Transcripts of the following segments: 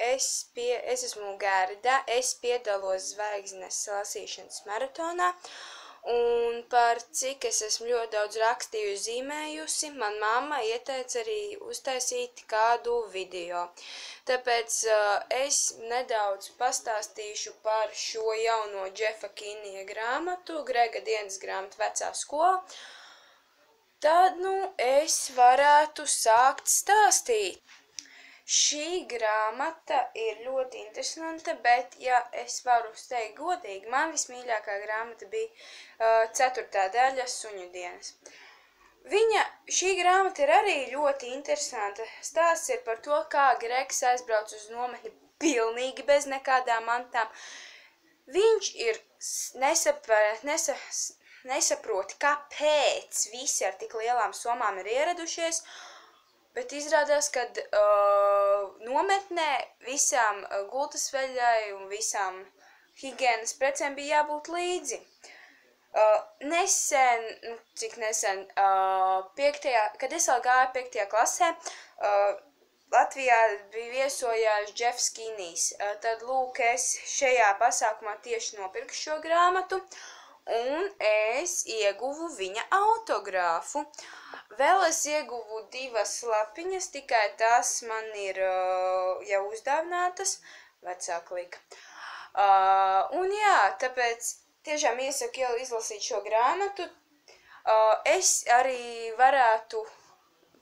es esmu Gerda, es piedalos zvaigznes lasīšanas maratonā. Un par cik es esmu ļoti daudz rakstījusi, zīmējusi, man mamma ieteica arī uztaisīt kādu video. Tāpēc es nedaudz pastāstīšu par šo jauno Džefa Kinija grāmatu, Grega dienas grāmatu Vecā skola. Tad, es varētu sākt stāstīt. Šī grāmata ir ļoti interesanta, bet, ja es varu teikt godīgi, man vismīļākā grāmata bija 4. daļa Suņu dienas. Šī grāmata ir arī ļoti interesanta. Stāsts ir par to, kā Gregs aizbrauc uz nometni pilnīgi bez nekādām mantām. Viņš ir nesaprot, kāpēc visi ar tik lielām somām ir ieradušies, bet izrādās, ka nometnē visām gultasveļai un visām higienas precēm bija jābūt līdzi. Kad es vēl gāju 5. klasē, Latvijā bija viesojās Džefs Kinijs. Tad, lūk, es šajā pasākumā tieši nopirku šo grāmatu, un es ieguvu viņa autogrāfu. Vēl es ieguvu 2 lapiņas, tikai tās man ir jau uzdāvinātas, vecāka lika. Un jā, tāpēc tiešām iesaku jau izlasīt šo grāmatu. Es arī varētu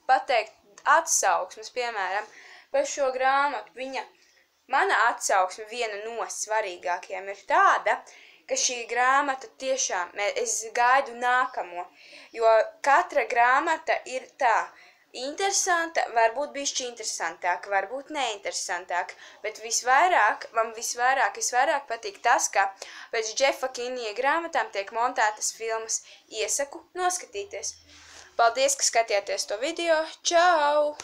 pateikt atsauksmes, piemēram, par šo grāmatu. Mana atsauksme, viena no svarīgākajām, ir tāda, ka šī grāmata tiešām, es gaidu nākamo, jo katra grāmata ir tā interesanta, varbūt bišķi interesantāka, varbūt neinteresantāka, bet visvairāk patīk tas, ka pēc Džefa Kinija grāmatām tiek montētas filmas. Iesaku noskatīties. Paldies, ka skatījāties to video. Čau!